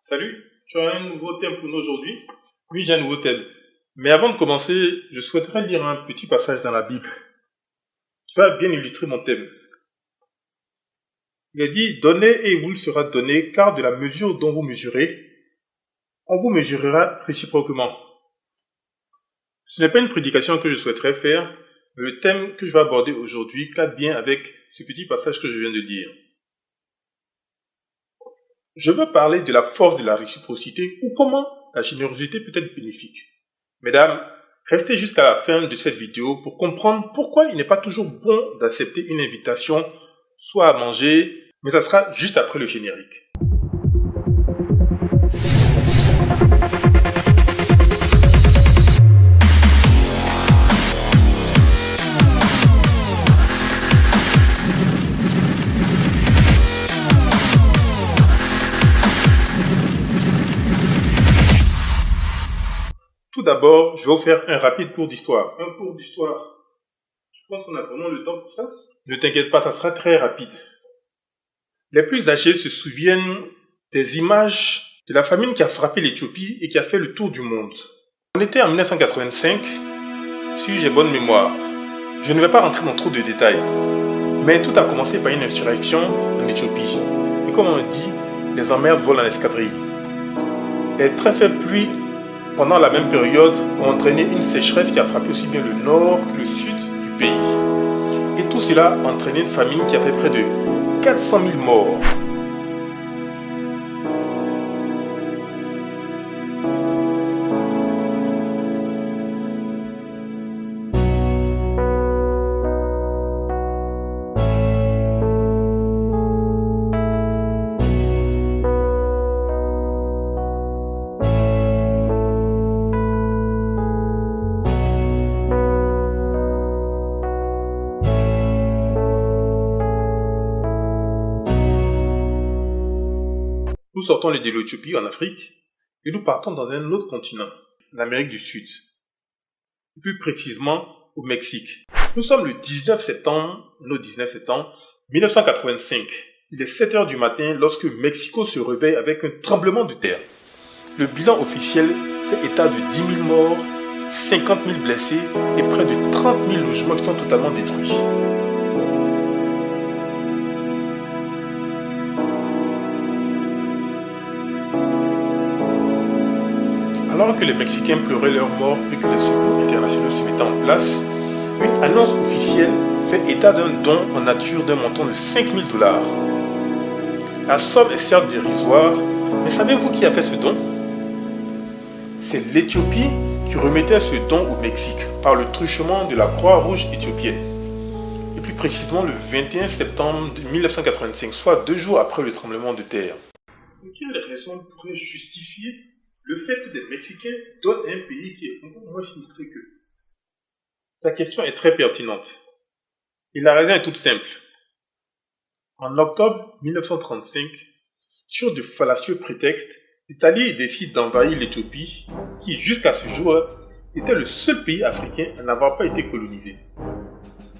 Salut, tu as un nouveau thème pour nous aujourd'hui? Oui, j'ai un nouveau thème. Mais avant de commencer, je souhaiterais lire un petit passage dans la Bible qui va bien illustrer mon thème. Il est dit, donnez et il vous sera donné, car de la mesure dont vous mesurez, on vous mesurera réciproquement. Ce n'est pas une prédication que je souhaiterais faire, mais le thème que je vais aborder aujourd'hui cadre bien avec ce petit passage que je viens de lire. Je veux parler de la force de la réciprocité ou comment la générosité peut être bénéfique. Mesdames, restez jusqu'à la fin de cette vidéo pour comprendre pourquoi il n'est pas toujours bon d'accepter une invitation, soit à manger, mais ça sera juste après le générique. Tout d'abord, je vais vous faire un rapide cours d'histoire. Un cours d'histoire. Je pense qu'on a vraiment le temps pour ça. Ne t'inquiète pas, ça sera très rapide. Les plus âgés se souviennent des images de la famine qui a frappé l'Éthiopie et qui a fait le tour du monde. On était en 1985, si j'ai bonne mémoire. Je ne vais pas rentrer dans trop de détails. Mais tout a commencé par une insurrection en Éthiopie. Et comme on dit, les emmerdes volent en escadrille. Les très faibles pluies pendant la même période ont entraîné une sécheresse qui a frappé aussi bien le nord que le sud du pays. Et tout cela a entraîné une famine qui a fait près de 400 000 morts. Nous sortons de l'Éthiopie en Afrique et nous partons dans un autre continent, l'Amérique du Sud, et plus précisément au Mexique. Nous sommes le 19 septembre 1985. Il est 7 heures du matin lorsque Mexico se réveille avec un tremblement de terre. Le bilan officiel fait état de 10 000 morts, 50 000 blessés et près de 30 000 logements qui sont totalement détruits. Alors que les Mexicains pleuraient leurs morts et que les secours internationaux se mettaient en place, une annonce officielle fait état d'un don en nature d'un montant de 5 000 $. La somme est certes dérisoire, mais savez-vous qui a fait ce don? C'est l'Éthiopie qui remettait ce don au Mexique par le truchement de la Croix-Rouge éthiopienne. Et plus précisément le 21 septembre 1985, soit 2 jours après le tremblement de terre. Quelles raisons pourraient justifier le fait que des Mexicains donnent à un pays qui est beaucoup moins sinistré qu'eux? Ta question est très pertinente. Et la raison est toute simple. En octobre 1935, sur de fallacieux prétextes, l'Italie décide d'envahir l'Éthiopie, qui jusqu'à ce jour était le seul pays africain à n'avoir pas été colonisé.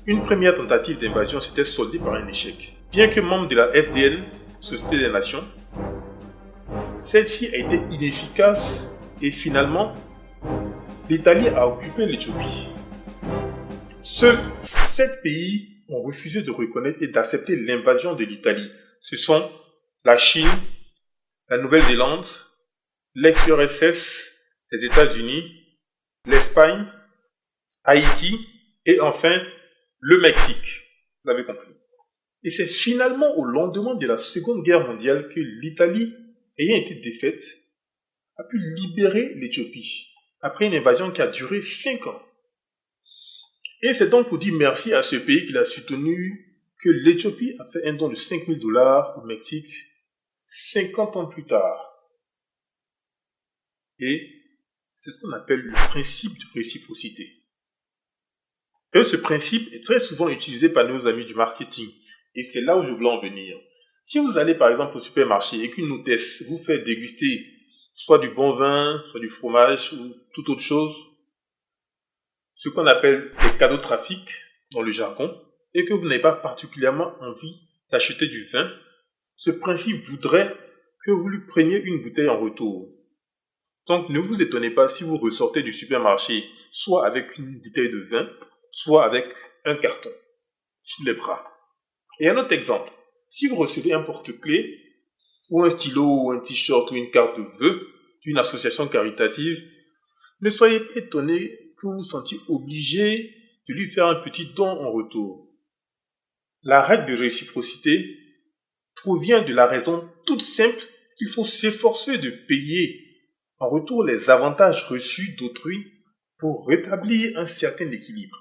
Une première tentative d'invasion s'était soldée par un échec. Bien que membre de la SDN, Société des Nations, celle-ci a été inefficace et finalement, l'Italie a occupé l'Éthiopie. Seuls 7 pays ont refusé de reconnaître et d'accepter l'invasion de l'Italie. Ce sont la Chine, la Nouvelle-Zélande, l'ex-URSS, les États-Unis, l'Espagne, Haïti et enfin le Mexique. Vous avez compris. Et c'est finalement au lendemain de la Seconde Guerre mondiale que l'Italie, ayant été défaite, a pu libérer l'Éthiopie après une invasion qui a duré 5 ans. Et c'est donc pour dire merci à ce pays qu'il a soutenu que l'Éthiopie a fait un don de 5 000 $ au Mexique 50 ans plus tard. Et c'est ce qu'on appelle le principe de réciprocité. Et ce principe est très souvent utilisé par nos amis du marketing. Et c'est là où je voulais en venir. Si vous allez par exemple au supermarché et qu'une hôtesse vous fait déguster soit du bon vin, soit du fromage ou toute autre chose, ce qu'on appelle des cadeaux trafic dans le jargon, et que vous n'avez pas particulièrement envie d'acheter du vin, ce principe voudrait que vous lui preniez une bouteille en retour. Donc ne vous étonnez pas si vous ressortez du supermarché soit avec une bouteille de vin, soit avec un carton sous les bras. Et un autre exemple, si vous recevez un porte-clés ou un stylo ou un t-shirt ou une carte de vœux d'une association caritative, ne soyez pas étonné que vous vous sentiez obligé de lui faire un petit don en retour. La règle de réciprocité provient de la raison toute simple qu'il faut s'efforcer de payer en retour les avantages reçus d'autrui pour rétablir un certain équilibre.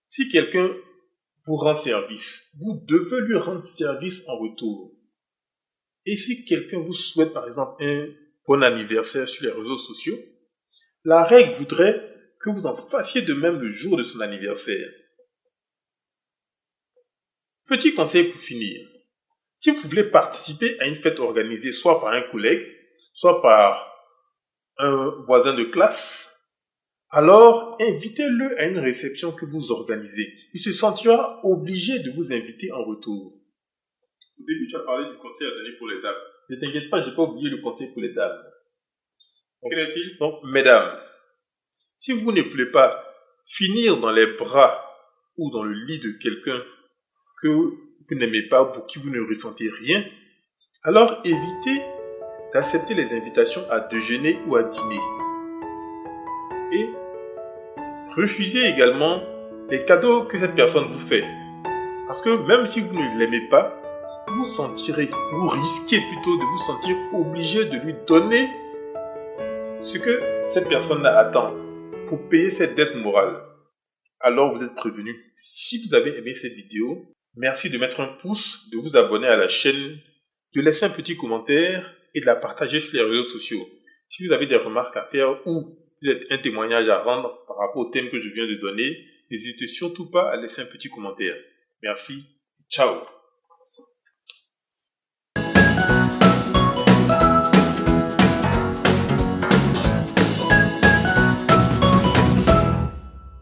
Si quelqu'un vous rend service, vous devez lui rendre service en retour. Et si quelqu'un vous souhaite par exemple un bon anniversaire sur les réseaux sociaux, la règle voudrait que vous en fassiez de même le jour de son anniversaire. Petit conseil pour finir. Si vous voulez participer à une fête organisée soit par un collègue, soit par un voisin de classe, alors invitez-le à une réception que vous organisez. Il se sentira obligé de vous inviter en retour. Au début, tu as parlé du conseil à donner pour les dames. Ne t'inquiète pas, je n'ai pas oublié le conseil pour les dames. Quel est-il? Donc, mesdames, si vous ne voulez pas finir dans les bras ou dans le lit de quelqu'un que vous n'aimez pas, pour qui vous ne ressentez rien, alors évitez d'accepter les invitations à déjeuner ou à dîner. Et refusez également les cadeaux que cette personne vous fait. Parce que même si vous ne l'aimez pas, vous risquez plutôt de vous sentir obligé de lui donner ce que cette personne attend pour payer cette dette morale. Alors vous êtes prévenu. Si vous avez aimé cette vidéo, merci de mettre un pouce, de vous abonner à la chaîne, de laisser un petit commentaire et de la partager sur les réseaux sociaux. Si vous avez des remarques à faire ou un témoignage à rendre par rapport au thème que je viens de donner, n'hésitez surtout pas à laisser un petit commentaire. Merci. Ciao.